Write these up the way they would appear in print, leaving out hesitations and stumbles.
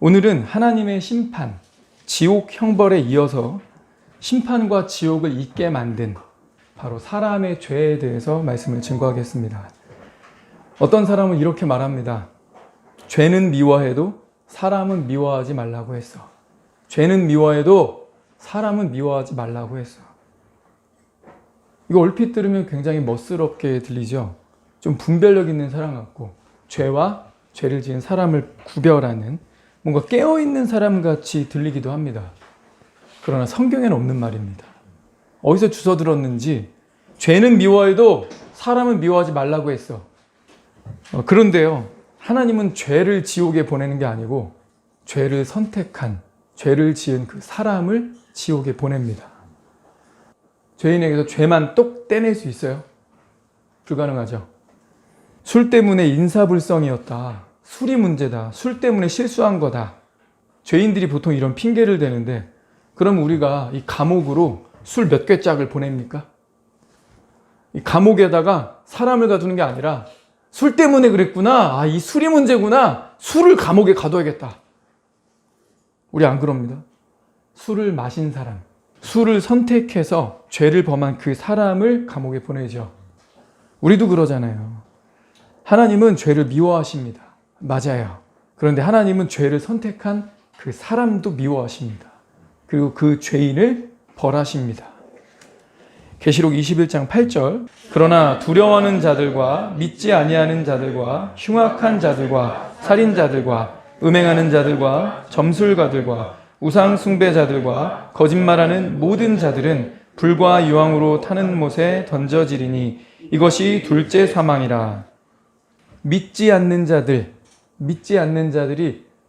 오늘은 하나님의 심판, 지옥 형벌에 이어서 심판과 지옥을 잊게 만든 바로 사람의 죄에 대해서 말씀을 증거하겠습니다. 어떤 사람은 이렇게 말합니다. 죄는 미워해도 사람은 미워하지 말라고 했어. 죄는 미워해도 사람은 미워하지 말라고 했어. 이거 얼핏 들으면 굉장히 멋스럽게 들리죠. 좀 분별력 있는 사람 같고 죄와 죄를 지은 사람을 구별하는 뭔가 깨어있는 사람 같이 들리기도 합니다. 그러나 성경에는 없는 말입니다. 어디서 주워 들었는지 죄는 미워해도 사람은 미워하지 말라고 했어. 그런데요, 하나님은 죄를 지옥에 보내는 게 아니고 죄를 선택한, 죄를 지은 그 사람을 지옥에 보냅니다. 죄인에게서 죄만 똑 떼낼 수 있어요? 불가능하죠. 술 때문에 인사불성이었다. 술이 문제다. 술 때문에 실수한 거다. 죄인들이 보통 이런 핑계를 대는데, 그럼 우리가 이 감옥으로 술 몇 개 짝을 보냅니까? 이 감옥에다가 사람을 가두는 게 아니라 술 때문에 그랬구나. 이 술이 문제구나. 술을 감옥에 가둬야겠다. 우리 안 그럽니다. 술을 마신 사람, 술을 선택해서 죄를 범한 그 사람을 감옥에 보내죠. 우리도 그러잖아요. 하나님은 죄를 미워하십니다. 맞아요. 그런데 하나님은 죄를 선택한 그 사람도 미워하십니다. 그리고 그 죄인을 벌하십니다. 계시록 21장 8절. 그러나 두려워하는 자들과 믿지 아니하는 자들과 흉악한 자들과 살인자들과 음행하는 자들과 점술가들과 우상 숭배자들과 거짓말하는 모든 자들은 불과 유황으로 타는 못에 던져지리니 이것이 둘째 사망이라. 믿지 않는 자들이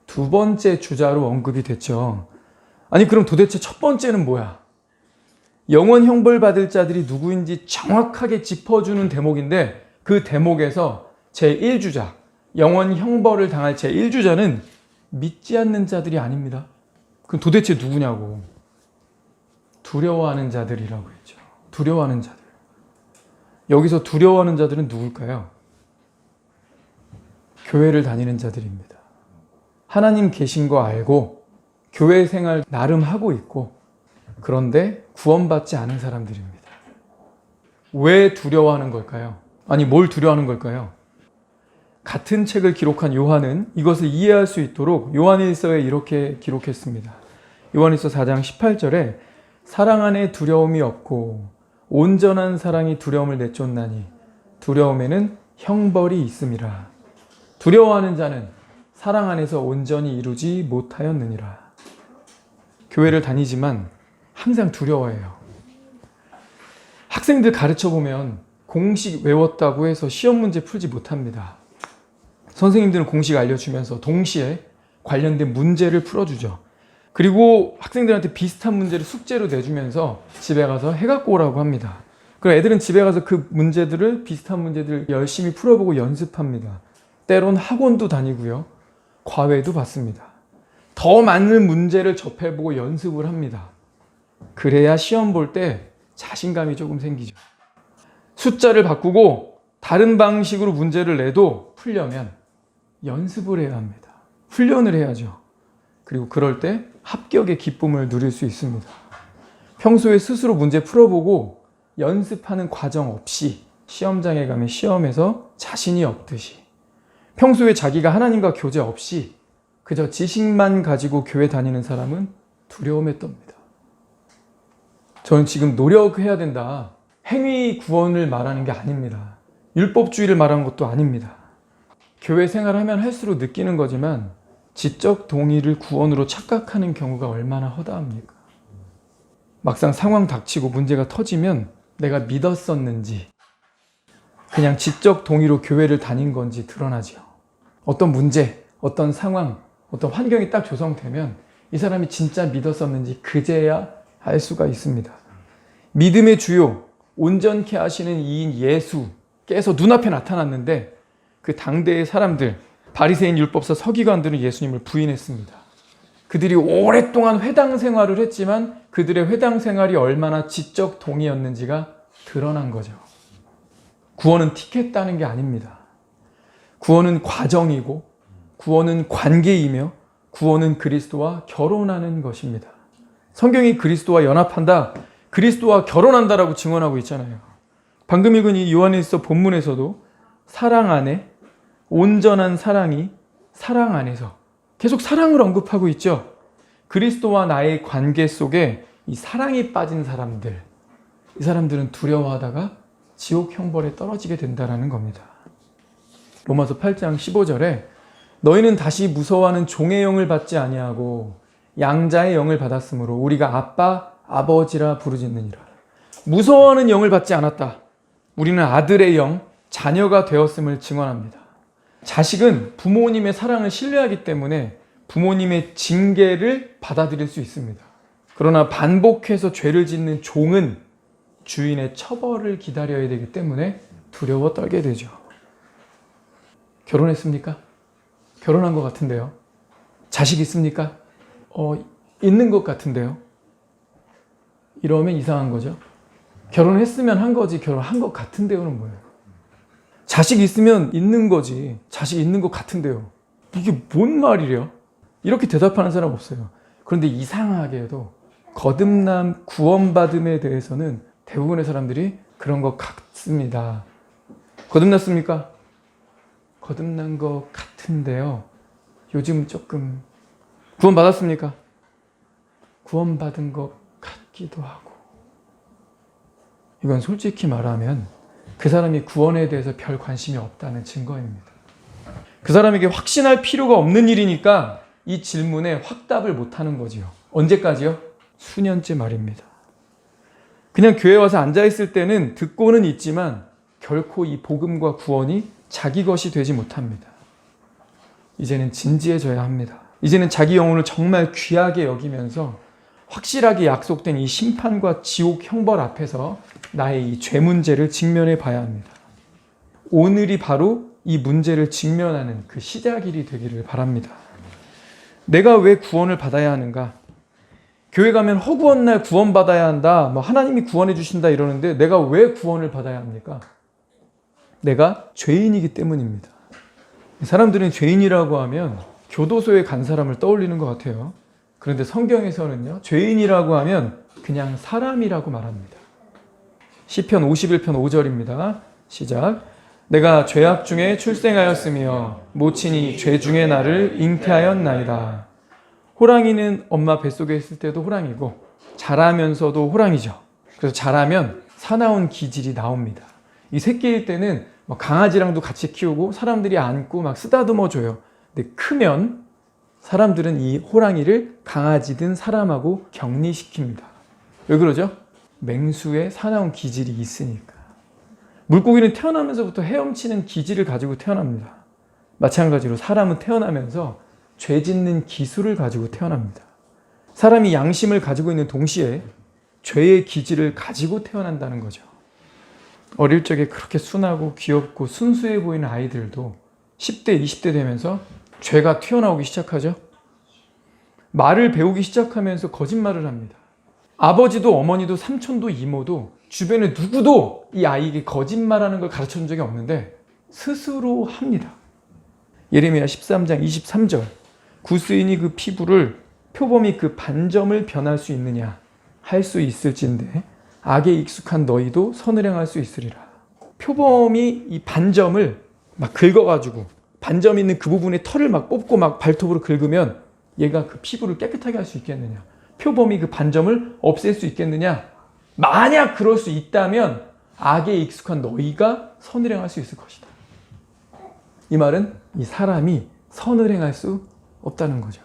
두 번째 주자로 언급이 됐죠. 아니, 그럼 도대체 첫 번째는 뭐야? 영원 형벌 받을 자들이 누구인지 정확하게 짚어주는 대목인데, 그 대목에서 제1주자, 영원 형벌을 당할 제1주자는 믿지 않는 자들이 아닙니다. 그럼 도대체 누구냐고. 두려워하는 자들이라고 했죠. 두려워하는 자들. 여기서 두려워하는 자들은 누굴까요? 교회를 다니는 자들입니다. 하나님 계신 거 알고 교회 생활 나름 하고 있고, 그런데 구원받지 않은 사람들입니다. 왜 두려워하는 걸까요? 아니, 뭘 두려워하는 걸까요? 같은 책을 기록한 요한은 이것을 이해할 수 있도록 요한일서에 이렇게 기록했습니다. 요한일서 4장 18절에 사랑 안에 두려움이 없고 온전한 사랑이 두려움을 내쫓나니 두려움에는 형벌이 있음이라. 두려워하는 자는 사랑 안에서 온전히 이루지 못하였느니라. 교회를 다니지만 항상 두려워해요. 학생들 가르쳐보면 공식 외웠다고 해서 시험 문제 풀지 못합니다. 선생님들은 공식 알려주면서 동시에 관련된 문제를 풀어주죠. 그리고 학생들한테 비슷한 문제를 숙제로 내주면서 집에 가서 해갖고 오라고 합니다. 그럼 애들은 집에 가서 그 문제들을, 비슷한 문제들을 열심히 풀어보고 연습합니다. 때론 학원도 다니고요. 과외도 받습니다. 더 많은 문제를 접해보고 연습을 합니다. 그래야 시험 볼 때 자신감이 조금 생기죠. 숫자를 바꾸고 다른 방식으로 문제를 내도 풀려면 연습을 해야 합니다. 훈련을 해야죠. 그리고 그럴 때 합격의 기쁨을 누릴 수 있습니다. 평소에 스스로 문제 풀어보고 연습하는 과정 없이 시험장에 가면 시험에서 자신이 없듯이, 평소에 자기가 하나님과 교제 없이 그저 지식만 가지고 교회 다니는 사람은 두려움에 떱니다. 저는 지금 노력해야 된다, 행위 구원을 말하는 게 아닙니다. 율법주의를 말하는 것도 아닙니다. 교회 생활하면 할수록 느끼는 거지만 지적 동의를 구원으로 착각하는 경우가 얼마나 허다합니까? 막상 상황 닥치고 문제가 터지면 내가 믿었었는지 그냥 지적 동의로 교회를 다닌 건지 드러나죠. 어떤 문제, 어떤 상황, 어떤 환경이 딱 조성되면 이 사람이 진짜 믿었었는지 그제야 알 수가 있습니다. 믿음의 주요, 온전케 하시는 이인 예수께서 눈앞에 나타났는데 그 당대의 사람들, 바리새인 율법사 서기관들은 예수님을 부인했습니다. 그들이 오랫동안 회당 생활을 했지만 그들의 회당 생활이 얼마나 지적 동의였는지가 드러난 거죠. 구원은 티켓 따는 게 아닙니다. 구원은 과정이고, 구원은 관계이며, 구원은 그리스도와 결혼하는 것입니다. 성경이 그리스도와 연합한다, 그리스도와 결혼한다라고 증언하고 있잖아요. 방금 읽은 이 요한일서 본문에서도 사랑 안에, 온전한 사랑이 사랑 안에서, 계속 사랑을 언급하고 있죠. 그리스도와 나의 관계 속에 이 사랑이 빠진 사람들, 이 사람들은 두려워하다가 지옥 형벌에 떨어지게 된다는 겁니다. 로마서 8장 15절에 너희는 다시 무서워하는 종의 영을 받지 아니하고 양자의 영을 받았으므로 우리가 아빠, 아버지라 부르짖느니라. 무서워하는 영을 받지 않았다. 우리는 아들의 영, 자녀가 되었음을 증언합니다. 자식은 부모님의 사랑을 신뢰하기 때문에 부모님의 징계를 받아들일 수 있습니다. 그러나 반복해서 죄를 짓는 종은 주인의 처벌을 기다려야 되기 때문에 두려워 떨게 되죠. 결혼했습니까? 결혼한 것 같은데요. 자식 있습니까? 있는 것 같은데요. 이러면 이상한 거죠. 결혼했으면 한 거지, 결혼한 것 같은데요는 뭐예요? 자식 있으면 있는 거지, 자식 있는 것 같은데요. 이게 뭔 말이래요? 이렇게 대답하는 사람 없어요. 그런데 이상하게도 거듭남, 구원받음에 대해서는 대부분의 사람들이 그런 것 같습니다. 거듭났습니까? 거듭난 것 같은데요. 요즘 조금 구원받았습니까? 구원받은 것 같기도 하고. 이건 솔직히 말하면 그 사람이 구원에 대해서 별 관심이 없다는 증거입니다. 그 사람에게 확신할 필요가 없는 일이니까 이 질문에 확답을 못하는 거지요. 언제까지요? 수년째 말입니다. 그냥 교회 와서 앉아있을 때는 듣고는 있지만 결코 이 복음과 구원이 자기 것이 되지 못합니다. 이제는 진지해져야 합니다. 이제는 자기 영혼을 정말 귀하게 여기면서 확실하게 약속된 이 심판과 지옥 형벌 앞에서 나의 이 죄 문제를 직면해 봐야 합니다. 오늘이 바로 이 문제를 직면하는 그 시작일이 되기를 바랍니다. 내가 왜 구원을 받아야 하는가? 교회 가면 허구한 날 구원받아야 한다, 하나님이 구원해 주신다 이러는데 내가 왜 구원을 받아야 합니까? 내가 죄인이기 때문입니다. 사람들은 죄인이라고 하면 교도소에 간 사람을 떠올리는 것 같아요. 그런데 성경에서는요, 죄인이라고 하면 그냥 사람이라고 말합니다. 시편 51편 5절입니다. 시작. 내가 죄악 중에 출생하였으며 모친이 죄 중에 나를 잉태하였나이다. 호랑이는 엄마 뱃속에 있을 때도 호랑이고 자라면서도 호랑이죠. 그래서 자라면 사나운 기질이 나옵니다. 이 새끼일 때는 강아지랑도 같이 키우고 사람들이 안고 막 쓰다듬어 줘요. 근데 크면 사람들은 이 호랑이를 강아지든 사람하고 격리시킵니다. 왜 그러죠? 맹수의 사나운 기질이 있으니까. 물고기는 태어나면서부터 헤엄치는 기질을 가지고 태어납니다. 마찬가지로 사람은 태어나면서 죄 짓는 기술을 가지고 태어납니다. 사람이 양심을 가지고 있는 동시에 죄의 기질을 가지고 태어난다는 거죠. 어릴 적에 그렇게 순하고 귀엽고 순수해 보이는 아이들도 10대, 20대 되면서 죄가 튀어나오기 시작하죠. 말을 배우기 시작하면서 거짓말을 합니다. 아버지도 어머니도 삼촌도 이모도 주변에 누구도 이 아이에게 거짓말하는 걸 가르쳐준 적이 없는데 스스로 합니다. 예레미야 13장 23절. 구스인이 그 피부를 표범이 그 반점을 변할 수 있느냐? 할 수 있을진데 악에 익숙한 너희도 선을 행할 수 있으리라. 표범이 이 반점을 막 긁어가지고 반점 있는 그 부분에 털을 막 뽑고 막 발톱으로 긁으면 얘가 그 피부를 깨끗하게 할 수 있겠느냐? 표범이 그 반점을 없앨 수 있겠느냐? 만약 그럴 수 있다면 악에 익숙한 너희가 선을 행할 수 있을 것이다. 이 말은 이 사람이 선을 행할 수 없다는 거죠.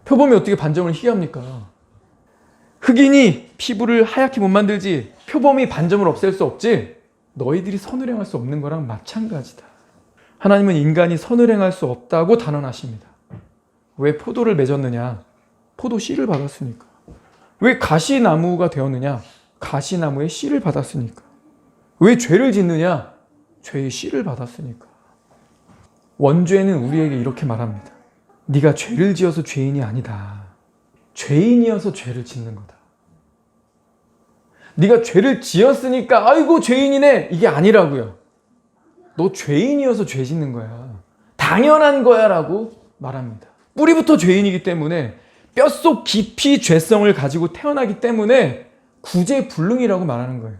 표범이 어떻게 반점을 희게 합니까? 흑인이 피부를 하얗게 못 만들지 표범이 반점을 없앨 수 없지 너희들이 선을 행할 수 없는 거랑 마찬가지다. 하나님은 인간이 선을 행할 수 없다고 단언하십니다. 왜 포도를 맺었느냐? 포도 씨를 받았으니까. 왜 가시나무가 되었느냐? 가시나무의 씨를 받았으니까. 왜 죄를 짓느냐? 죄의 씨를 받았으니까. 원죄는 우리에게 이렇게 말합니다. 네가 죄를 지어서 죄인이 아니다. 죄인이어서 죄를 짓는 거다. 네가 죄를 지었으니까 아이고 죄인이네 이게 아니라고요. 너 죄인이어서 죄 짓는 거야. 당연한 거야 라고 말합니다. 뿌리부터 죄인이기 때문에 뼛속 깊이 죄성을 가지고 태어나기 때문에 구제불능이라고 말하는 거예요.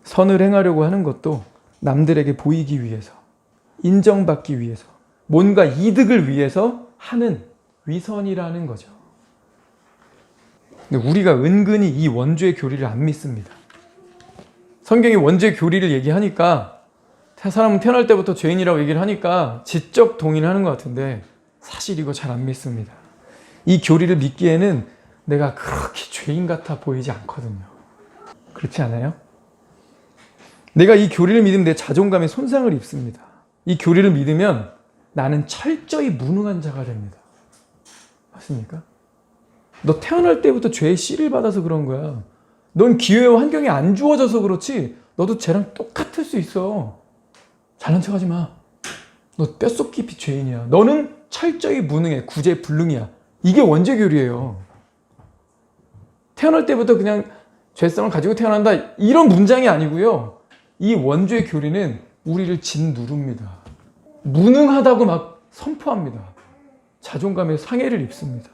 선을 행하려고 하는 것도 남들에게 보이기 위해서, 인정받기 위해서, 뭔가 이득을 위해서 하는 위선이라는 거죠. 근데 우리가 은근히 이 원죄의 교리를 안 믿습니다. 성경이 원죄의 교리를 얘기하니까 사람은 태어날 때부터 죄인이라고 얘기를 하니까 지적 동의를 하는 것 같은데 사실 이거 잘 안 믿습니다. 이 교리를 믿기에는 내가 그렇게 죄인 같아 보이지 않거든요. 그렇지 않아요? 내가 이 교리를 믿으면 내 자존감에 손상을 입습니다. 이 교리를 믿으면 나는 철저히 무능한 자가 됩니다. 맞습니까? 너 태어날 때부터 죄의 씨를 받아서 그런 거야. 넌 기회와 환경이 안 주어져서 그렇지 너도 쟤랑 똑같을 수 있어. 잘난 척하지 마. 너 뼛속 깊이 죄인이야. 너는 철저히 무능해. 구제불능이야. 이게 원죄교리예요. 태어날 때부터 그냥 죄성을 가지고 태어난다 이런 문장이 아니고요. 이 원죄 교리는 우리를 짓누릅니다. 무능하다고 막 선포합니다. 자존감에 상해를 입습니다.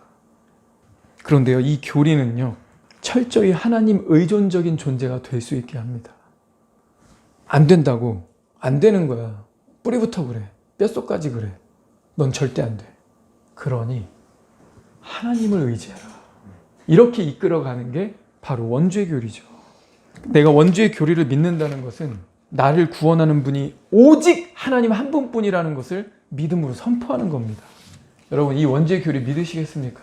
그런데요, 이 교리는요, 철저히 하나님 의존적인 존재가 될 수 있게 합니다. 안 된다고, 안 되는 거야. 뿌리부터 그래. 뼛속까지 그래. 넌 절대 안 돼. 그러니 하나님을 의지해라. 이렇게 이끌어가는 게 바로 원죄 교리죠. 내가 원죄의 교리를 믿는다는 것은 나를 구원하는 분이 오직 하나님 한 분뿐이라는 것을 믿음으로 선포하는 겁니다. 여러분, 이 원죄의 교리 믿으시겠습니까?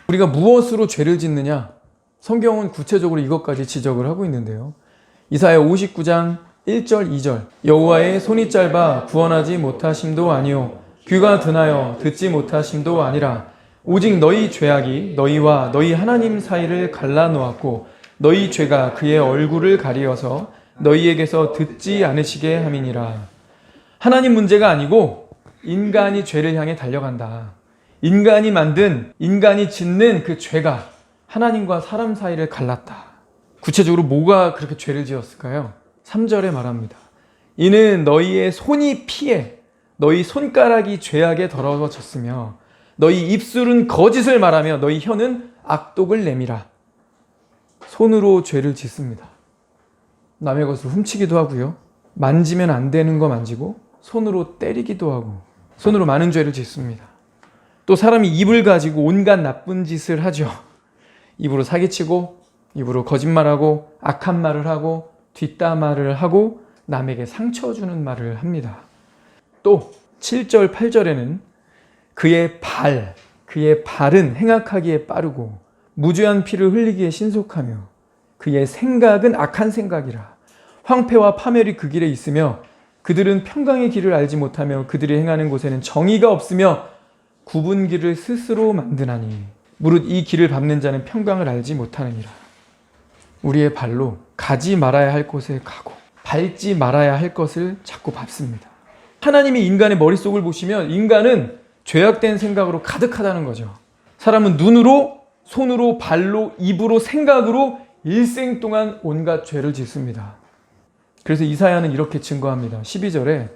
우리가 무엇으로 죄를 짓느냐? 성경은 구체적으로 이것까지 지적을 하고 있는데요. 이사야 59장 1절 2절 여호와의 손이 짧아 구원하지 못하심도 아니요 귀가 드나여 듣지 못하심도 아니라 오직 너희 죄악이 너희와 너희 하나님 사이를 갈라놓았고 너희 죄가 그의 얼굴을 가리어서 너희에게서 듣지 않으시게 함이니라. 하나님 문제가 아니고 인간이 죄를 향해 달려간다. 인간이 만든, 인간이 짓는 그 죄가 하나님과 사람 사이를 갈랐다. 구체적으로 뭐가 그렇게 죄를 지었을까요? 3절에 말합니다. 이는 너희의 손이 피해 너희 손가락이 죄악에 더러워졌으며 너희 입술은 거짓을 말하며 너희 혀는 악독을 내밀어. 손으로 죄를 짓습니다. 남의 것을 훔치기도 하고요. 만지면 안 되는 거 만지고 손으로 때리기도 하고 손으로 많은 죄를 짓습니다. 또 사람이 입을 가지고 온갖 나쁜 짓을 하죠. 입으로 사기치고 입으로 거짓말하고 악한 말을 하고 뒷담화를 하고 남에게 상처 주는 말을 합니다. 또 7절 8절에는 그의 발은 행악하기에 빠르고 무죄한 피를 흘리기에 신속하며 그의 생각은 악한 생각이라. 황폐와 파멸이 그 길에 있으며 그들은 평강의 길을 알지 못하며 그들이 행하는 곳에는 정의가 없으며 굽은 길을 스스로 만드나니 무릇 이 길을 밟는 자는 평강을 알지 못하느니라. 우리의 발로 가지 말아야 할 곳에 가고 밟지 말아야 할 것을 자꾸 밟습니다. 하나님이 인간의 머릿속을 보시면 인간은 죄악된 생각으로 가득하다는 거죠. 사람은 눈으로, 손으로, 발로, 입으로, 생각으로 일생 동안 온갖 죄를 짓습니다. 그래서 이사야는 이렇게 증거합니다. 12절에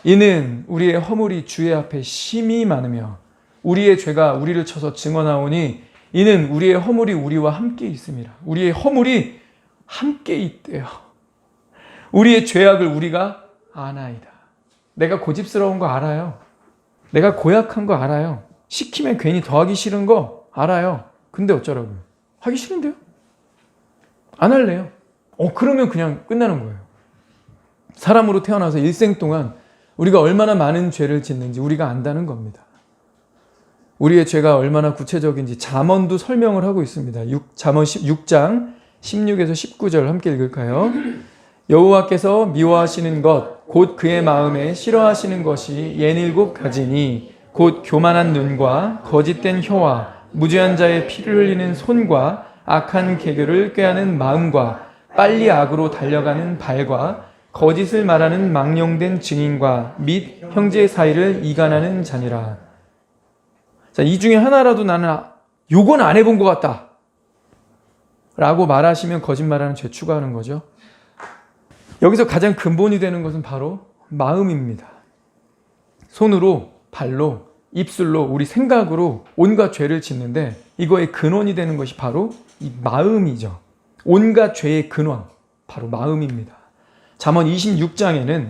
이는 우리의 허물이 주의 앞에 심히 많으며 우리의 죄가 우리를 쳐서 증언하오니 이는 우리의 허물이 우리와 함께 있음이라. 우리의 허물이 함께 있대요. 우리의 죄악을 우리가 아나이다. 내가 고집스러운 거 알아요. 내가 고약한 거 알아요. 시키면 괜히 더 하기 싫은 거 알아요. 근데 어쩌라고요? 하기 싫은데요? 안 할래요. 그러면 그냥 끝나는 거예요. 사람으로 태어나서 일생 동안 우리가 얼마나 많은 죄를 짓는지 우리가 안다는 겁니다. 우리의 죄가 얼마나 구체적인지 잠언도 설명을 하고 있습니다. 잠언 6장 16에서 19절 함께 읽을까요? 여호와께서 미워하시는 것 곧 그의 마음에 싫어하시는 것이 67가지니 곧 교만한 눈과 거짓된 혀와 무죄한 자의 피를 흘리는 손과 악한 계교를 꾀하는 마음과 빨리 악으로 달려가는 발과 거짓을 말하는 망령된 증인과 및 형제 사이를 이간하는 자니라. 자, 이 중에 하나라도 나는 요건 안 해본 것 같다 라고 말하시면 거짓말하는 죄 추가하는 거죠. 여기서 가장 근본이 되는 것은 바로 마음입니다. 손으로, 발로, 입술로, 우리 생각으로 온갖 죄를 짓는데 이거의 근원이 되는 것이 바로 이 마음이죠. 온갖 죄의 근원, 바로 마음입니다. 잠언 26장에는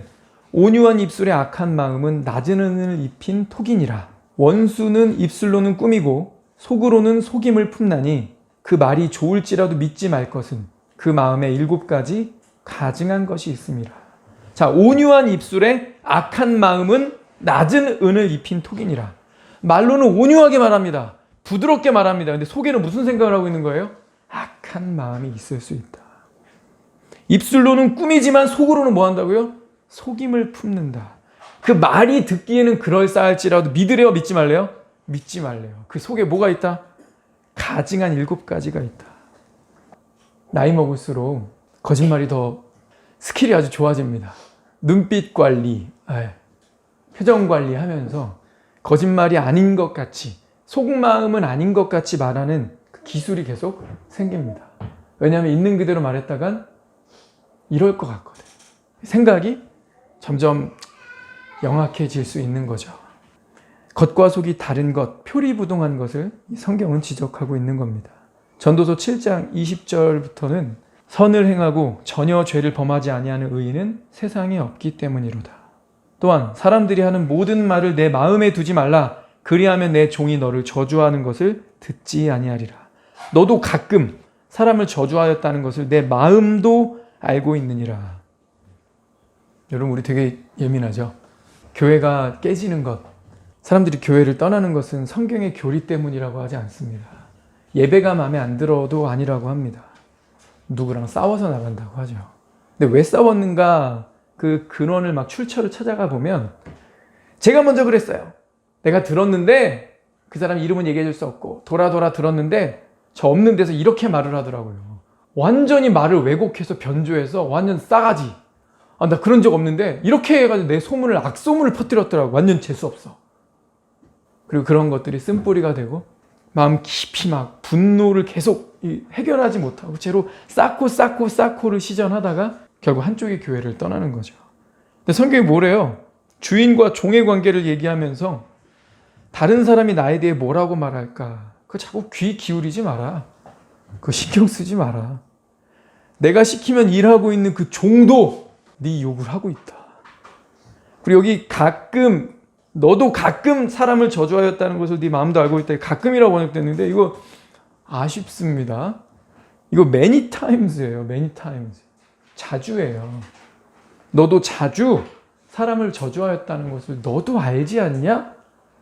온유한 입술의 악한 마음은 낮은 은을 입힌 톡이니라. 원수는 입술로는 꾸미고 속으로는 속임을 품나니 그 말이 좋을지라도 믿지 말 것은 그 마음에 7가지 가증한 것이 있습니다. 자, 온유한 입술의 악한 마음은 낮은 은을 입힌 톡이니라. 말로는 온유하게 말합니다. 부드럽게 말합니다. 근데 속에는 무슨 생각을 하고 있는 거예요? 악한 마음이 있을 수 있다. 입술로는 꾸미지만 속으로는 뭐 한다고요? 속임을 품는다. 그 말이 듣기에는 그럴싸할지라도 믿으래요? 믿지 말래요? 믿지 말래요. 그 속에 뭐가 있다? 가증한 7가지가 있다. 나이 먹을수록 거짓말이 더 스킬이 아주 좋아집니다. 눈빛 관리, 표정 관리하면서 거짓말이 아닌 것 같이, 속마음은 아닌 것 같이 말하는 그 기술이 계속 생깁니다. 왜냐하면 있는 그대로 말했다간 이럴 것 같거든. 생각이 점점 영악해질 수 있는 거죠. 겉과 속이 다른 것, 표리부동한 것을 성경은 지적하고 있는 겁니다. 전도서 7장 20절부터는 선을 행하고 전혀 죄를 범하지 아니하는 의인은 세상에 없기 때문이로다. 또한 사람들이 하는 모든 말을 내 마음에 두지 말라. 그리하면 내 종이 너를 저주하는 것을 듣지 아니하리라. 너도 가끔 사람을 저주하였다는 것을 내 마음도 알고 있느니라. 여러분, 우리 되게 예민하죠? 교회가 깨지는 것, 사람들이 교회를 떠나는 것은 성경의 교리 때문이라고 하지 않습니다. 예배가 마음에 안 들어도 아니라고 합니다. 누구랑 싸워서 나간다고 하죠. 근데 왜 싸웠는가 그 근원을 막 출처를 찾아가 보면 제가 먼저 그랬어요. 내가 들었는데 그 사람 이름은 얘기해 줄 수 없고 돌아 들었는데 저 없는 데서 이렇게 말을 하더라고요. 완전히 말을 왜곡해서 변조해서 완전 싸가지. 나 그런 적 없는데 이렇게 해가지고 내 소문을 악소문을 퍼뜨렸더라고. 완전 재수없어. 그리고 그런 것들이 쓴뿌리가 되고 마음 깊이 막 분노를 계속 해결하지 못하고 채로 쌓고를 시전하다가 결국 한쪽의 교회를 떠나는 거죠. 근데 성경이 뭐래요? 주인과 종의 관계를 얘기하면서 다른 사람이 나에 대해 뭐라고 말할까? 그거 자꾸 귀 기울이지 마라. 그거 신경 쓰지 마라. 내가 시키면 일하고 있는 그 종도 네 욕을 하고 있다. 그리고 여기 너도 가끔 사람을 저주하였다는 것을 네 마음도 알고 있다. 가끔이라고 번역됐는데 이거 아쉽습니다. 이거 many times예요. many times. 자주예요. 너도 자주 사람을 저주하였다는 것을 너도 알지 않냐?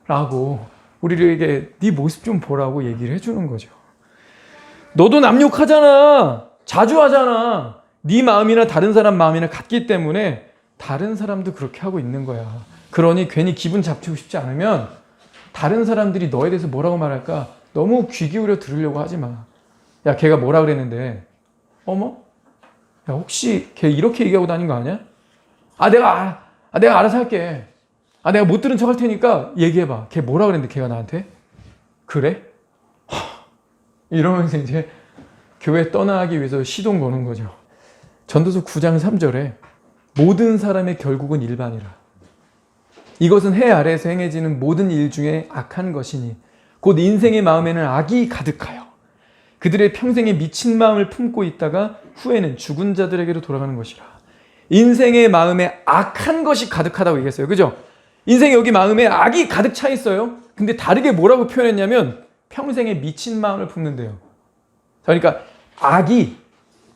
라고 우리에게 네 모습 좀 보라고 얘기를 해주는 거죠. 너도 남 욕하잖아. 자주 하잖아. 네 마음이나 다른 사람 마음이나 같기 때문에 다른 사람도 그렇게 하고 있는 거야. 그러니 괜히 기분 잡히고 싶지 않으면 다른 사람들이 너에 대해서 뭐라고 말할까 너무 귀 기울여 들으려고 하지 마. 야, 걔가 뭐라 그랬는데 어머? 야, 혹시 걔 이렇게 얘기하고 다닌 거 아니야? 내가 알아서 할게. 내가 못 들은 척 할 테니까 얘기해봐. 걔 뭐라 그랬는데 걔가 나한테? 그래? 이러면서 이제 교회 떠나기 위해서 시동 거는 거죠. 전도서 9장 3절에 모든 사람의 결국은 일반이라. 이것은 해 아래에서 행해지는 모든 일 중에 악한 것이니 곧 인생의 마음에는 악이 가득하여 그들의 평생에 미친 마음을 품고 있다가 후에는 죽은 자들에게로 돌아가는 것이라. 인생의 마음에 악한 것이 가득하다고 얘기했어요. 그죠? 인생에 여기 마음에 악이 가득 차 있어요. 근데 다르게 뭐라고 표현했냐면 평생에 미친 마음을 품는데요. 그러니까 악이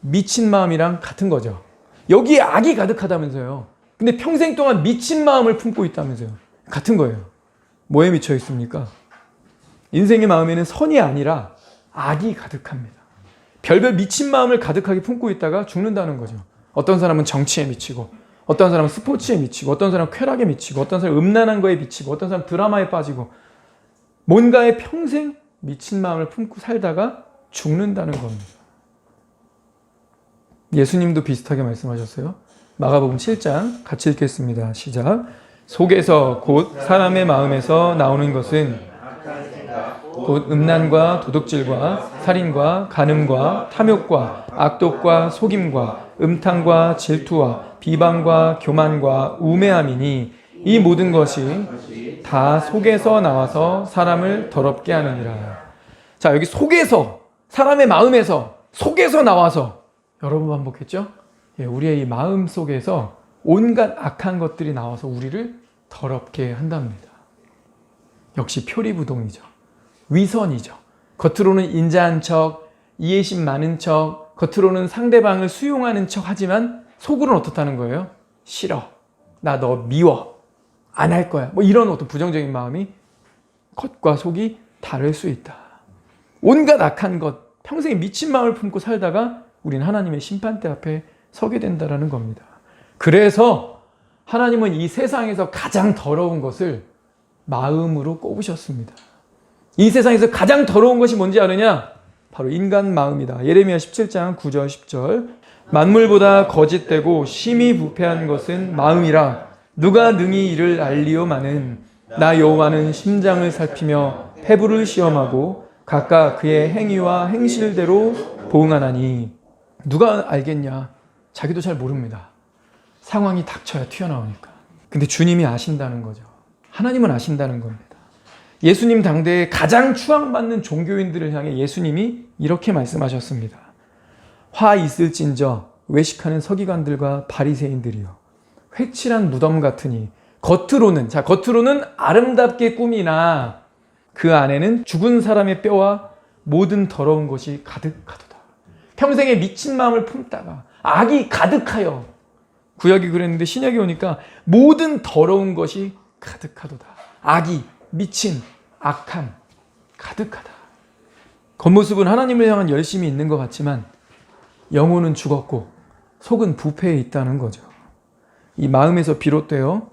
미친 마음이랑 같은 거죠. 여기에 악이 가득하다면서요. 근데 평생 동안 미친 마음을 품고 있다면서요. 같은 거예요. 뭐에 미쳐 있습니까? 인생의 마음에는 선이 아니라 악이 가득합니다. 별별 미친 마음을 가득하게 품고 있다가 죽는다는 거죠. 어떤 사람은 정치에 미치고, 어떤 사람은 스포츠에 미치고, 어떤 사람은 쾌락에 미치고, 어떤 사람은 음란한 거에 미치고, 어떤 사람은 드라마에 빠지고, 뭔가에 평생 미친 마음을 품고 살다가 죽는다는 겁니다. 예수님도 비슷하게 말씀하셨어요. 마가복음 7장 같이 읽겠습니다. 시작. 속에서 곧 사람의 마음에서 나오는 것은 곧 음란과 도둑질과 살인과 간음과 탐욕과 악독과 속임과 음탕과 질투와 비방과 교만과 우매함이니 이 모든 것이 다 속에서 나와서 사람을 더럽게 하느니라. 자, 여기 속에서, 사람의 마음에서, 속에서 나와서, 여러 번 반복했죠? 예, 우리의 이 마음 속에서 온갖 악한 것들이 나와서 우리를 더럽게 한답니다. 역시 표리부동이죠. 위선이죠. 겉으로는 인자한 척, 이해심 많은 척, 겉으로는 상대방을 수용하는 척 하지만 속으로는 어떻다는 거예요? 싫어. 나 너 미워. 안 할 거야. 뭐 이런 어떤 부정적인 마음이 겉과 속이 다를 수 있다. 온갖 악한 것, 평생 미친 마음을 품고 살다가 우린 하나님의 심판대 앞에 서게 된다는 겁니다. 그래서 하나님은 이 세상에서 가장 더러운 것을 마음으로 꼽으셨습니다. 이 세상에서 가장 더러운 것이 뭔지 아느냐? 바로 인간 마음이다. 예레미야 17장 9절 10절. 만물보다 거짓되고 심히 부패한 것은 마음이라. 누가 능히 이를 알리오마는. 나 여호와는 심장을 살피며 폐부를 시험하고 각각 그의 행위와 행실대로 보응하나니. 누가 알겠냐? 자기도 잘 모릅니다. 상황이 닥쳐야 튀어나오니까. 근데 주님이 아신다는 거죠. 하나님은 아신다는 겁니다. 예수님 당대에 가장 추앙받는 종교인들을 향해 예수님이 이렇게 말씀하셨습니다. 화 있을진저 외식하는 서기관들과 바리새인들이여 회칠한 무덤 같으니 겉으로는 아름답게 꾸미나 그 안에는 죽은 사람의 뼈와 모든 더러운 것이 가득하도다. 평생에 미친 마음을 품다가 악이 가득하여, 구약이 그랬는데 신약이 오니까 모든 더러운 것이 가득하도다. 악이, 미친, 악함, 가득하다. 겉모습은 하나님을 향한 열심이 있는 것 같지만 영혼은 죽었고 속은 부패해 있다는 거죠. 이 마음에서 비롯되어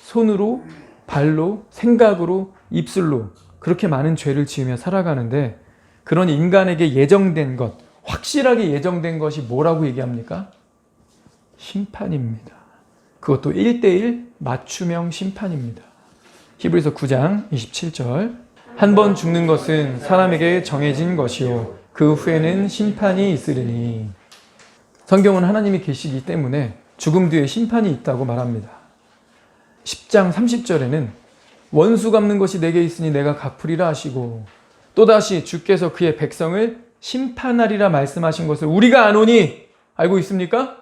손으로, 발로, 생각으로, 입술로 그렇게 많은 죄를 지으며 살아가는데, 그런 인간에게 예정된 것, 확실하게 예정된 것이 뭐라고 얘기합니까? 심판입니다. 그것도 1:1 맞춤형 심판입니다. 히브리서 9장 27절. 한 번 죽는 것은 사람에게 정해진 것이요 그 후에는 심판이 있으리니. 성경은 하나님이 계시기 때문에 죽음 뒤에 심판이 있다고 말합니다. 10장 30절에는 원수 갚는 것이 내게 있으니 내가 갚으리라 하시고, 또다시 주께서 그의 백성을 심판하리라 말씀하신 것을 우리가 아노니. 알고 있습니까?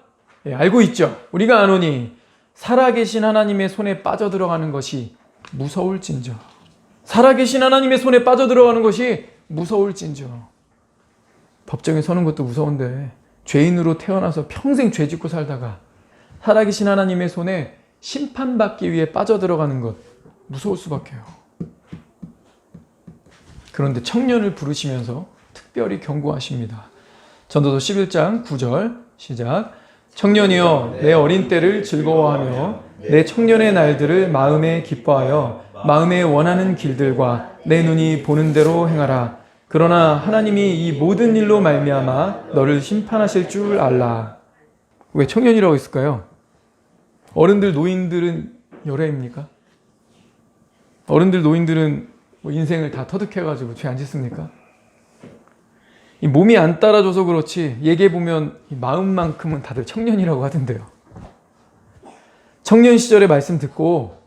예, 알고 있죠. 우리가 아노니 살아계신 하나님의 손에 빠져들어가는 것이 무서울진저. 살아계신 하나님의 손에 빠져들어가는 것이 무서울진저. 법정에 서는 것도 무서운데 죄인으로 태어나서 평생 죄 짓고 살다가 살아계신 하나님의 손에 심판받기 위해 빠져들어가는 것, 무서울 수밖에요. 그런데 청년을 부르시면서 특별히 경고하십니다. 전도서 11장 9절 시작. 청년이여 내 어린 때를 즐거워하며 내 청년의 날들을 마음에 기뻐하여 마음에 원하는 길들과 내 눈이 보는 대로 행하라. 그러나 하나님이 이 모든 일로 말미암아 너를 심판하실 줄 알라. 왜 청년이라고 했을까요? 어른들, 노인들은 열애입니까? 어른들, 노인들은 뭐 인생을 다 터득해가지고 죄 안 짓습니까? 이 몸이 안 따라줘서 그렇지 얘기해보면 이 마음만큼은 다들 청년이라고 하던데요. 청년 시절의 말씀 듣고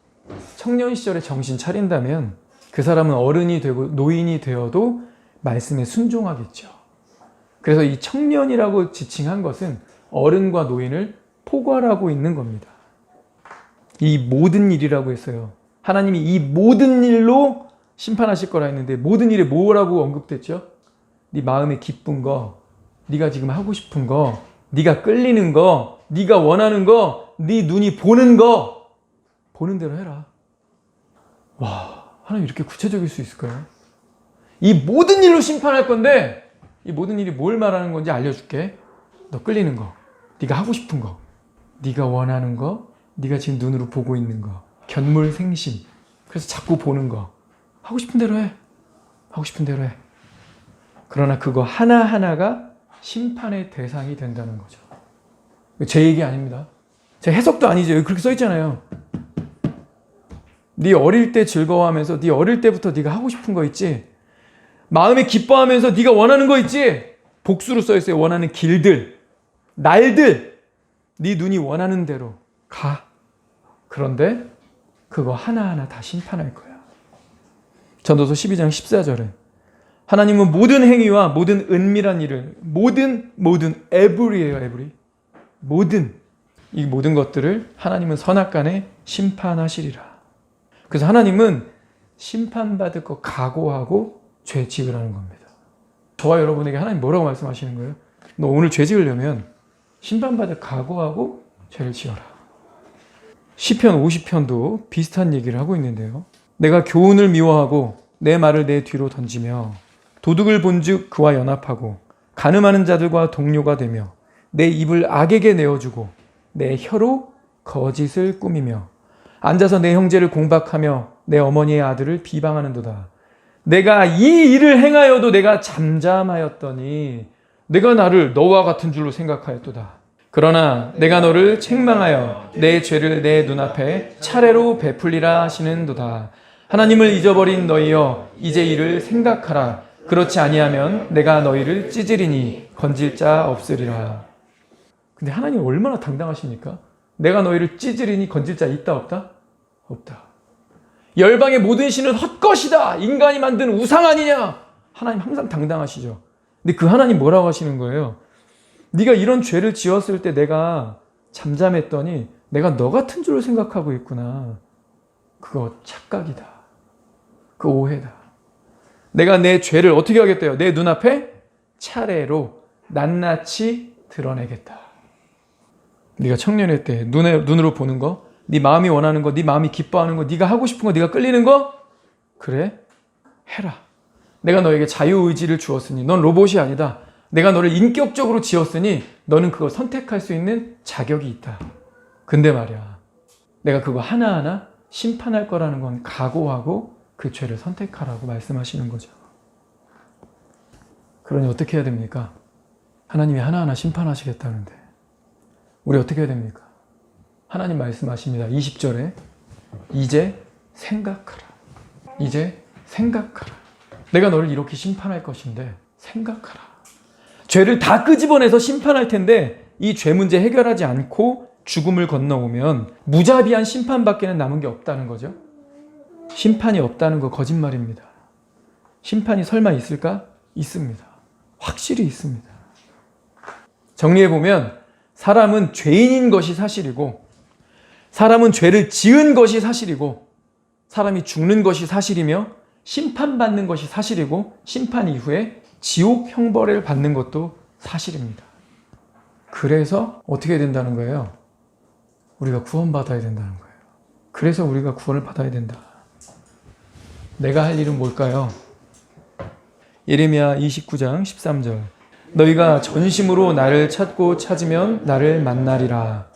청년 시절에 정신 차린다면 그 사람은 어른이 되고 노인이 되어도 말씀에 순종하겠죠. 그래서 이 청년이라고 지칭한 것은 어른과 노인을 포괄하고 있는 겁니다. 이 모든 일이라고 했어요. 하나님이 이 모든 일로 심판하실 거라 했는데 모든 일에 뭐라고 언급됐죠? 네 마음에 기쁜 거, 네가 지금 하고 싶은 거, 네가 끌리는 거, 네가 원하는 거, 네 눈이 보는 거, 보는 대로 해라. 와, 하나님 이렇게 구체적일 수 있을까요? 이 모든 일로 심판할 건데 이 모든 일이 뭘 말하는 건지 알려줄게. 너 끌리는 거, 네가 하고 싶은 거, 네가 원하는 거, 네가 지금 눈으로 보고 있는 거, 견물생심. 그래서 자꾸 보는 거. 하고 싶은 대로 해. 하고 싶은 대로 해. 그러나 그거 하나하나가 심판의 대상이 된다는 거죠. 제 얘기 아닙니다. 제 해석도 아니죠. 여기 그렇게 써 있잖아요. 네 어릴 때 즐거워하면서 네 어릴 때부터 네가 하고 싶은 거 있지? 마음에 기뻐하면서 네가 원하는 거 있지? 복수로 써 있어요. 원하는 길들, 날들. 네 눈이 원하는 대로 가. 그런데 그거 하나하나 다 심판할 거야. 전도서 12장 14절에 하나님은 모든 행위와 모든 은밀한 일을 모든 every예요. every. 이 모든 것들을 하나님은 선악간에 심판하시리라. 그래서 하나님은 심판받을 거 각오하고 죄 지으라는 겁니다. 저와 여러분에게 하나님 뭐라고 말씀하시는 거예요? 너 오늘 죄 지으려면 심판받을 각오하고 죄를 지어라. 시편 50편도 비슷한 얘기를 하고 있는데요. 내가 교훈을 미워하고 내 말을 내 뒤로 던지며 도둑을 본즉 그와 연합하고 간음하는 자들과 동료가 되며 내 입을 악에게 내어주고 내 혀로 거짓을 꾸미며 앉아서 내 형제를 공박하며 내 어머니의 아들을 비방하는도다. 내가 이 일을 행하여도 내가 잠잠하였더니 내가 나를 너와 같은 줄로 생각하였도다. 그러나 내가 너를 책망하여 내 죄를 내 눈앞에 차례로 베풀리라 하시는도다. 하나님을 잊어버린 너희여 이제 이를 생각하라. 그렇지 아니하면 내가 너희를 찢으리니 건질 자 없으리라. 근데 하나님 얼마나 당당하십니까? 내가 너희를 찢으리니 건질 자 있다 없다? 없다. 열방의 모든 신은 헛것이다. 인간이 만든 우상 아니냐? 하나님 항상 당당하시죠. 근데 그 하나님 뭐라고 하시는 거예요? 네가 이런 죄를 지었을 때 내가 잠잠했더니 내가 너 같은 줄을 생각하고 있구나. 그거 착각이다. 그 오해다. 내가 내 죄를 어떻게 하겠대요? 내 눈앞에 차례로 낱낱이 드러내겠다. 네가 청년일 때 눈으로 보는 거, 네 마음이 원하는 거, 네 마음이 기뻐하는 거, 네가 하고 싶은 거, 네가 끌리는 거, 그래? 해라. 내가 너에게 자유의지를 주었으니 넌 로봇이 아니다. 내가 너를 인격적으로 지었으니 너는 그걸 선택할 수 있는 자격이 있다. 근데 말이야, 내가 그거 하나하나 심판할 거라는 건 각오하고 그 죄를 선택하라고 말씀하시는 거죠. 그러니 어떻게 해야 됩니까? 하나님이 하나하나 심판하시겠다는데 우리 어떻게 해야 됩니까? 하나님 말씀하십니다. 20절에 이제 생각하라. 이제 생각하라. 내가 너를 이렇게 심판할 것인데 생각하라. 죄를 다 끄집어내서 심판할 텐데 이 죄 문제 해결하지 않고 죽음을 건너오면 무자비한 심판밖에는 남은 게 없다는 거죠. 심판이 없다는 거 거짓말입니다. 심판이 설마 있을까? 있습니다. 확실히 있습니다. 정리해보면 사람은 죄인인 것이 사실이고 사람은 죄를 지은 것이 사실이고 사람이 죽는 것이 사실이며 심판받는 것이 사실이고 심판 이후에 지옥 형벌을 받는 것도 사실입니다. 그래서 어떻게 해야 된다는 거예요? 우리가 구원받아야 된다는 거예요. 그래서 우리가 구원을 받아야 된다. 내가 할 일은 뭘까요? 예레미야 29장 13절 너희가 전심으로 나를 찾고 찾으면 나를 만나리라.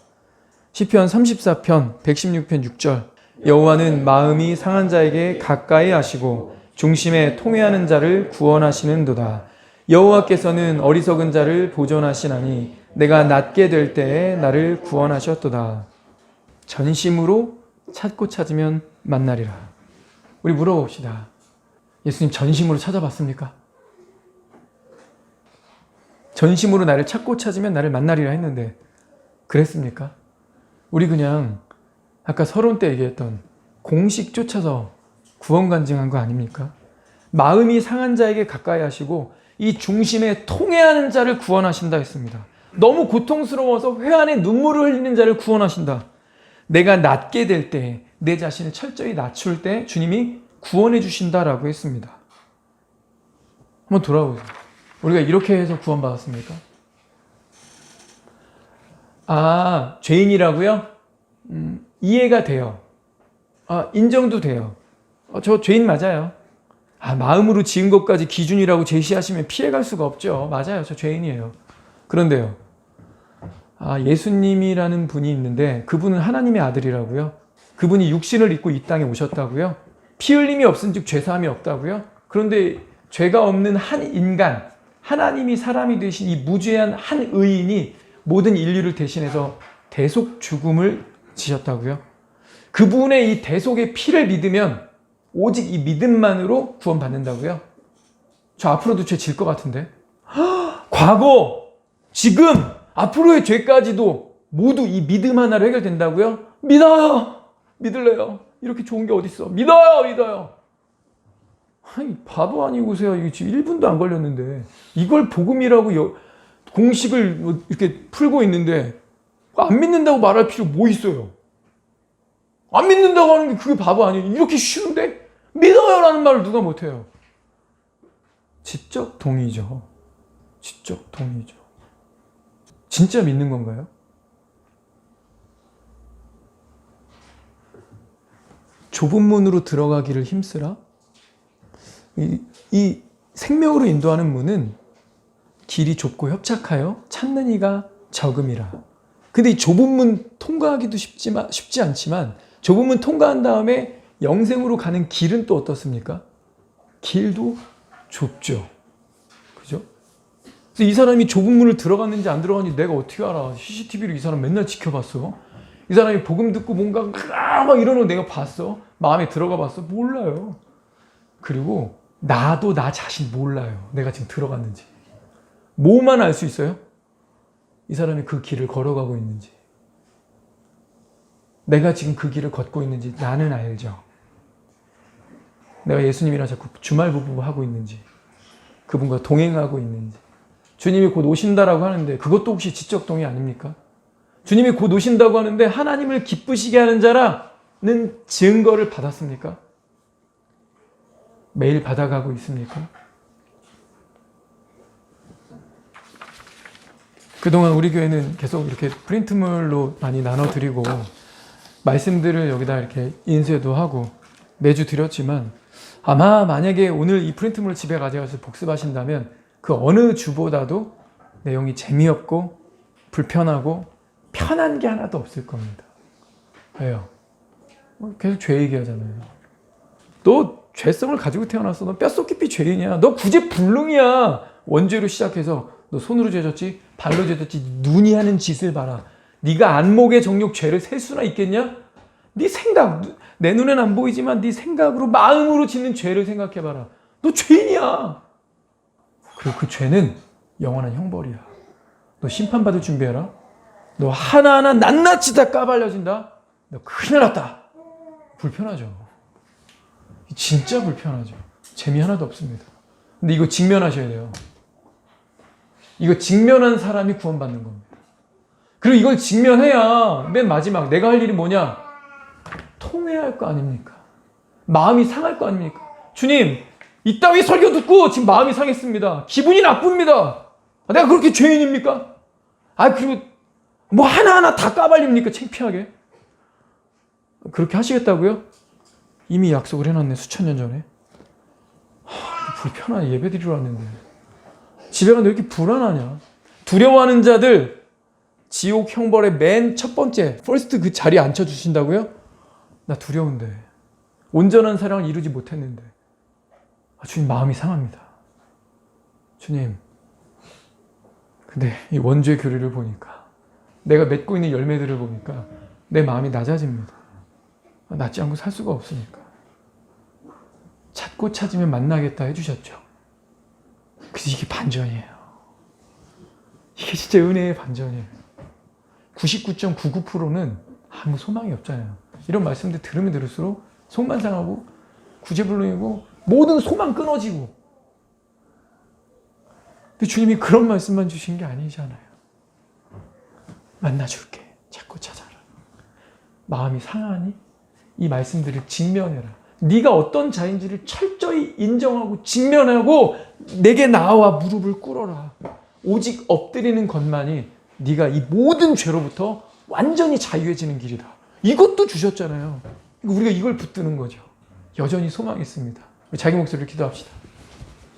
시편 34편 116편 6절 여호와는 마음이 상한 자에게 가까이 하시고 중심에 통회하는 자를 구원하시는도다. 여호와께서는 어리석은 자를 보존하시나니 내가 낮게 될 때에 나를 구원하셨도다. 전심으로 찾고 찾으면 만나리라. 우리 물어봅시다. 예수님 전심으로 찾아봤습니까? 전심으로 나를 찾고 찾으면 나를 만나리라 했는데 그랬습니까? 우리 그냥 아까 서론 때 얘기했던 공식 쫓아서 구원 간증한 거 아닙니까? 마음이 상한 자에게 가까이 하시고 이 중심에 통회하는 자를 구원하신다 했습니다. 너무 고통스러워서 회한에 눈물을 흘리는 자를 구원하신다. 내가 낮게 될 때, 내 자신을 철저히 낮출 때 주님이 구원해 주신다라고 했습니다. 한번 돌아보세요. 우리가 이렇게 해서 구원받았습니까? 아, 죄인이라고요? 이해가 돼요. 아, 인정도 돼요. 저 죄인 맞아요. 아, 마음으로 지은 것까지 기준이라고 제시하시면 피해갈 수가 없죠. 맞아요. 저 죄인이에요. 그런데요. 아, 예수님이라는 분이 있는데 그분은 하나님의 아들이라고요? 그분이 육신을 입고 이 땅에 오셨다고요? 피 흘림이 없은 즉 죄사함이 없다고요? 그런데 죄가 없는 한 인간, 하나님이 사람이 되신 이 무죄한 한 의인이 모든 인류를 대신해서 대속 죽음을 지셨다고요? 그분의 이 대속의 피를 믿으면 오직 이 믿음만으로 구원받는다고요? 저 앞으로도 죄 질 것 같은데? 과거, 지금, 앞으로의 죄까지도 모두 이 믿음 하나로 해결된다고요? 믿어요! 믿을래요? 이렇게 좋은 게 어딨어? 믿어요, 믿어요. 아니, 바보 아니고서야. 이거 지금 1분도 안 걸렸는데 이걸 복음이라고 공식을 뭐 이렇게 풀고 있는데 안 믿는다고 말할 필요 뭐 있어요? 안 믿는다고 하는 게 그게 바보 아니에요? 이렇게 쉬운데 믿어요라는 말을 누가 못해요? 지적 동의죠. 지적 동의죠. 진짜 믿는 건가요? 좁은 문으로 들어가기를 힘쓰라. 이 생명으로 인도하는 문은 길이 좁고 협착하여 찾는 이가 적음이라. 근데 이 좁은 문 통과하기도 쉽지 않지만 좁은 문 통과한 다음에 영생으로 가는 길은 또 어떻습니까? 길도 좁죠. 그죠? 그래서 이 사람이 좁은 문을 들어갔는지 안 들어갔는지 내가 어떻게 알아? CCTV로 이 사람 맨날 지켜봤어. 이 사람이 복음 듣고 뭔가 막 이러는 거 내가 봤어. 마음에 들어가 봤어. 몰라요. 그리고 나도 나 자신 몰라요. 내가 지금 들어갔는지. 뭐만 알 수 있어요? 이 사람이 그 길을 걸어가고 있는지. 내가 지금 그 길을 걷고 있는지 나는 알죠. 내가 예수님이랑 자꾸 주말 부부 하고 있는지, 그분과 동행하고 있는지. 주님이 곧 오신다라고 하는데 그것도 혹시 지적 동의 아닙니까? 주님이 곧 오신다고 하는데 하나님을 기쁘시게 하는 자라는 증거를 받았습니까? 매일 받아가고 있습니까? 그동안 우리 교회는 계속 이렇게 프린트물로 많이 나눠드리고 말씀들을 여기다 이렇게 인쇄도 하고 매주 드렸지만 아마 만약에 오늘 이 프린트물을 집에 가져가서 복습하신다면 그 어느 주보다도 내용이 재미없고 불편하고 편한 게 하나도 없을 겁니다. 왜요? 계속 죄 얘기하잖아요. 너 죄성을 가지고 태어났어. 너 뼛속 깊이 죄인이야. 너 구제불능이야. 원죄로 시작해서 너 손으로 죄졌지, 발로 죄졌지, 눈이 하는 짓을 봐라. 네가 안목의 정욕 죄를 셀 수나 있겠냐? 네 생각, 내 눈엔 안 보이지만 네 생각으로 마음으로 짓는 죄를 생각해봐라. 너 죄인이야. 그리고 그 죄는 영원한 형벌이야. 너 심판받을 준비해라. 너 하나하나 낱낱이 다 까발려진다. 너 큰일 났다. 불편하죠. 진짜 불편하죠. 재미 하나도 없습니다. 근데 이거 직면하셔야 돼요. 이거 직면한 사람이 구원받는 겁니다. 그리고 이걸 직면해야 맨 마지막 내가 할 일이 뭐냐? 통회할 거 아닙니까? 마음이 상할 거 아닙니까? 주님, 이따위 설교 듣고 지금 마음이 상했습니다. 기분이 나쁩니다. 내가 그렇게 죄인입니까? 그리고 뭐 하나하나 다 까발립니까? 창피하게. 그렇게 하시겠다고요? 이미 약속을 해놨네, 수천 년 전에. 불편한 예배 드리러 왔는데. 집에 가는데 왜 이렇게 불안하냐? 두려워하는 자들, 지옥 형벌의 맨 첫 번째, 퍼스트 그 자리에 앉혀주신다고요? 나 두려운데. 온전한 사랑을 이루지 못했는데. 주님, 마음이 상합니다. 주님, 근데 이 원죄의 교리를 보니까, 내가 맺고 있는 열매들을 보니까 내 마음이 낮아집니다. 낫지 않고 살 수가 없으니까. 찾고 찾으면 만나겠다 해주셨죠. 그래서 이게 반전이에요. 이게 진짜 은혜의 반전이에요. 99.99%는 아무 소망이 없잖아요. 이런 말씀들 들으면 들을수록 속만 상하고 구제불능이고 모든 소망 끊어지고. 근데 주님이 그런 말씀만 주신 게 아니잖아요. 만나줄게. 찾고 찾아라. 마음이 상하니? 이 말씀들을 직면해라. 네가 어떤 자인지를 철저히 인정하고 직면하고 내게 나와 무릎을 꿇어라. 오직 엎드리는 것만이 네가 이 모든 죄로부터 완전히 자유해지는 길이다. 이것도 주셨잖아요. 우리가 이걸 붙드는 거죠. 여전히 소망이 있습니다. 자기 목소리를 기도합시다.